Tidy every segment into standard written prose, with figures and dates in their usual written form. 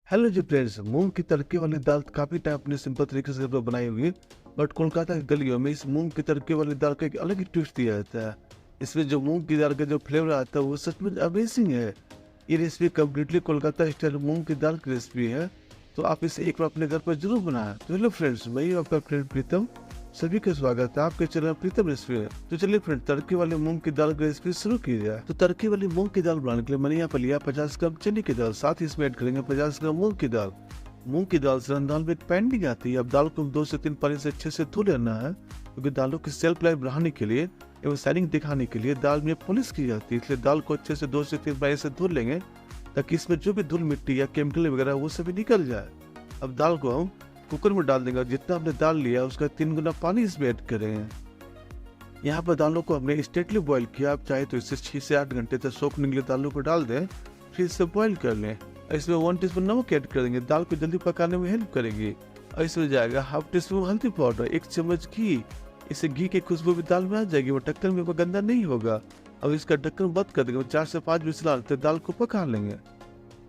Hello जी friends, मूंग की तड़के वाली दाल काफी टाइम अपने सिंपल तरीके से बनाई हुई। बट कोलकाता की गलियों में इस मूंग की तड़के वाली दाल का एक अलग ही ट्विस्ट दिया जाता है। इसमें जो मूंग की दाल का जो फ्लेवर आता है वो सच में अमेजिंग है। ये रेसिपी कम्प्लीटली कोलकाता स्टाइल मूंग की दाल की रेसिपी है, तो आप इसे एक बार अपने घर पर जरूर बनाएं। तो हेलो फ्रेंड्स, मैं हूं आपका फ्रेंड प्रीतम। सभी का स्वागत है आपके चैनल प्रीतम रेसिपी है। तो चलिए फ्रेंड, तड़के वाले मूंग की दाल की रेसिपी शुरू की जाए। तो तड़के वाली मूंग की दाल बनाने के लिए मैंने यहाँ पर लिया 50 ग्राम चने की दाल, साथ ही इसमें ऐड करेंगे 50 ग्राम मूंग की दाल। मूंग की दाल से दाल में एक पेंडिंग आती है। अब दाल को 2 से 3 पानी से अच्छे से धो लेना है, क्योंकि दालों की सेल्फ लाइफ बढ़ाने के लिए एवं शाइनिंग दिखाने के लिए दाल में पॉलिश की जाती है। इसलिए दाल को अच्छे से 2 से 3 पानी से धो लेंगे, ताकि इसमें जो भी धूल मिट्टी या केमिकल वगैरह वो सभी निकल जाए। अब दाल को हम कुकर में डाल देंगे और जितना हमने दाल लिया उसका 3 गुना पानी इसमें ऐड करेंगे। यहाँ पर दालों को हमने स्ट्रेटली बॉईल किया। आप चाहे तो इसे 6 से 8 घंटे तक सोखने के लिए दालों को डाल दें, फिर इसे बॉईल कर लें। इसमें 1 टीस्पून नमक ऐड कर देंगे, दाल को जल्दी पकाने में हेल्प करेगी। और इसमें जाएगा हाफ टीस्पून हल्दी पाउडर, 1 चम्मच घी। इससे घी की खुशबू भी दाल में आ जाएगी, वो ढक्कन में गंदा नहीं होगा। अब इसका ढक्कन बंद कर देंगे, 4 से 5 विसल तक दाल को पका लेंगे।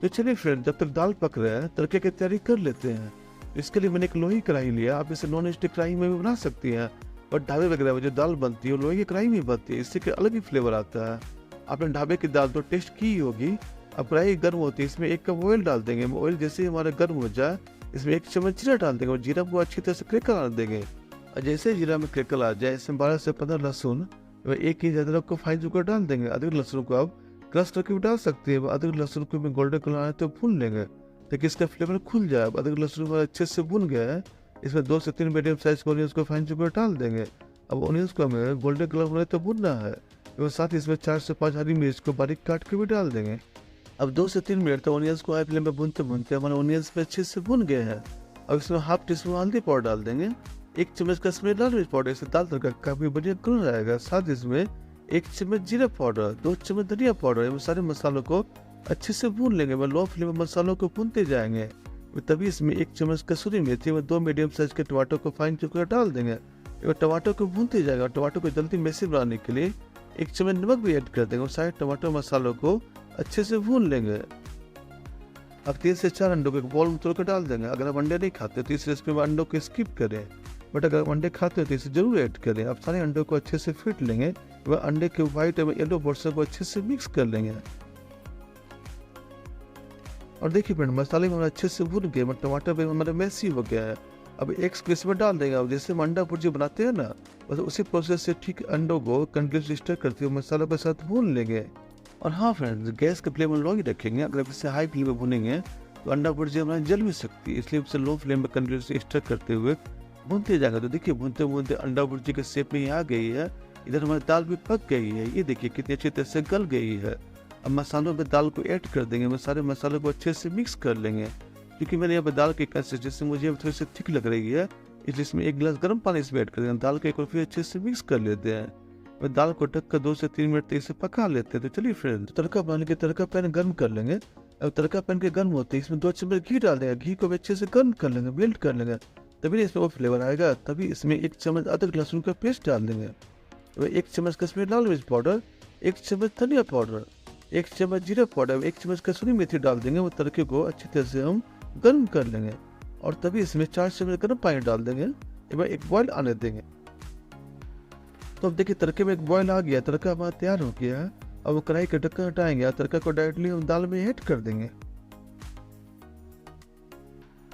तो चलिए फ्रेंड, जब तक दाल पक रहा है तड़के की तैयारी कर लेते हैं। इसके लिए मैंने एक लोहे की कढ़ाई लिया। आप इसे नॉन स्टिक कढ़ाई में भी बना सकती हैं, बट ढाबे वगैरह में जो दाल बनती है वो लोहे की कढ़ाई में बनती है, इससे अलग ही फ्लेवर आता है। आपने ढाबे की दाल तो टेस्ट की ही होगी। अब कढ़ाई गर्म होती है, इसमें 1 कप ऑयल डाल देंगे। ऑयल जैसे ही हमारा गर्म हो जाए, इसमें 1 चम्मच जीरा डाल देंगे और जीरा को अच्छी तरह से क्रैकल आ देंगे। और जैसे जीरा में क्रैकल आ जाए, इसमें 12 से 15 लहसुन और 1 इंच अदरक को फाइन चुकर डाल देंगे। अदरक लहसुन को आप क्रश करके भी डाल सकते हैं। अदरक लहसुन को मैं गोल्डन कलर आए तो भून लेंगे, ताकि इसका फ्लेवर खुल जाए। अब अदरक लहसुन अच्छे से भून गया है, इसमें 2 से 3 मीडियम साइज के ऑनियंस को फाइन चुकर डाल देंगे। अब ऑनियंस को हमें गोल्डन कलर होने तो भूनना है, और साथ ही इसमें 4 से 5 हरी मिर्च को बारीक काट के भी डाल देंगे। अब 2 से 3 मिनट तक ऑनियंस को हाई फ्लेम में भूनते भूनते हमारे ऑनियंस में अच्छे से भून गए हैं। अब इसमें हाफ टीस्पून हल्दी पाउडर डाल देंगे, 1 चम्मच कश्मीरी लाल मिर्च पाउडर। इससे दाल तड़का काफी बढ़िया कलर आएगा। साथ इसमें 1 चम्मच जीरा पाउडर, 2 चम्मच धनिया पाउडर। सारे मसालों को अच्छे से भून लेंगे। लो फ्लेम में मसालों को भूनते जाएंगे। तभी इसमें 1 चम्मच कसूरी मेथी और 2 मीडियम साइज के टमाटर को फाइन चुकर डाल देंगे। टमाटर को भूनते जाएगा। टमाटर को जल्दी मेसी बनाने के लिए 1 चम्मच नमक भी ऐड कर देंगे और सारे टमाटर मसालों को अच्छे से भून लेंगे। अब 3 से 4 अंडों को एक बॉल में तोड़कर डाल देंगे। अगर आप अंडे नहीं खाते तो इस रेसिपी में अंडों को स्किप करें, बट अगर अंडे खाते हो तो इसे जरूर ऐड करें। अब सारे अंडों को अच्छे से फिट लेंगे, वह अंडे के व्हाइट एवं येलो पोर्शन को अच्छे से मिक्स कर लेंगे। और देखिए फ्रेंड, मसाले में अच्छे से भून गए, टमाटर भी हमारा मैसी हो गया है। अब एक स्क्वीज में डाल देंगे। अब जैसे हम अंडा भुर्जी बनाते हैं ना, बस उसी प्रोसेस से ठीक अंडों को कंटिन्यूसली स्टर करते हुए मसालों के साथ भून लेंगे। और हाँ फ्रेंड्स, गैस का फ्लेम लो ही रखेंगे। अगर इसे हाई फ्लेम में भूनेंगे तो अंडा भुर्जी हमारा जल भी सकती है, इसलिए उसे लो फ्लेम में कंटिन्यूसली स्टर करते हुए भूनते जाएगा। तो देखिए भूनते भूनते अंडा भुर्जी के शेप में आ गई है। इधर हमारी दाल भी पक गई है, ये देखिए कितनी अच्छी तरह से गल गई है। अब मसालों में दाल को ऐड कर देंगे। सारे मसालों को अच्छे से मिक्स कर लेंगे। क्योंकि मैंने यहाँ पे दाल की कंसिस्टेंसी मुझे थोड़ी सी थिक लग रही है, इसलिए इसमें 1 गिलास गर्म पानी इसमें ऐड कर देंगे। दाल को एक बार फिर अच्छे से मिक्स कर लेते हैं। और दाल को ढककर 2 से 3 मिनट तक इसे पका लेते हैं। तो चलिए फ्रेंड, तड़का बनाने के तड़का पैन गर्म कर लेंगे। अब तड़का पैन के गर्म होते हैं इसमें 2 चम्मच घी डाल देंगे। घी को भी अच्छे से गर्म कर लेंगे, मेल्ट कर लेंगे, तभी इसमें वो फ्लेवर आएगा। तभी इसमें 1 चम्मच अदरक लहसुन का पेस्ट डाल देंगे। 1 चम्मच कश्मीरी लाल मिर्च पाउडर, 1 चम्मच धनिया पाउडर, 1 चम्मच जीरा पाउडर, 1 चम्मच कसूरी मेथी डाल देंगे। वो तड़के को अच्छी तरह से हम गर्म कर लेंगे। और तभी इसमें 4 चम्मच गर्म पानी डाल देंगे, एक बॉयल आने देंगे। तो अब देखिए तड़के में एक बॉयल आ गया, तड़का हमारा तैयार हो गया है। अब वो कढ़ाई का ढक्कन हटाएंगे, तड़का को डायरेक्टली हम दाल में ऐड कर देंगे।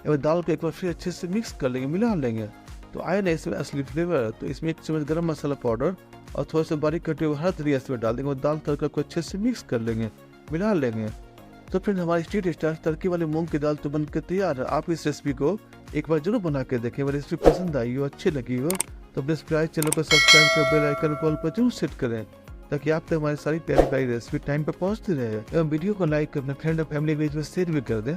दाल को एक बार फिर अच्छे से मिक्स कर लेंगे, मिला लेंगे। तो आया ना इसमें असली फ्लेवर। तो इसमें 1 चम्मच गरम मसाला पाउडर और थोड़ा सा बारीक कटे हुए हरा धनिया इसमें डाल देंगे और दाल तड़का को अच्छे से मिक्स कर लेंगे, मिला लेंगे। तो फ्रेंड, हमारी स्ट्रीट स्टाइल तड़के वाली मूंग की दाल तो बनकर तैयार है। आप इस रेसिपी को एक बार जरूर बना के देखें। अगर रेसिपी पसंद आई हो, अच्छी लगी हो, तो अपने चैनल को सब्सक्राइब कर बेल आइकन कॉल पर जरूर सेट करें, ताकि आप तक हमारी सारी प्यारी प्यारी रेसिपी टाइम पर पहुंचती रहे। एवं वीडियो को लाइक कर अपने फ्रेंड और फैमिली के बीच में शेयर भी कर दें।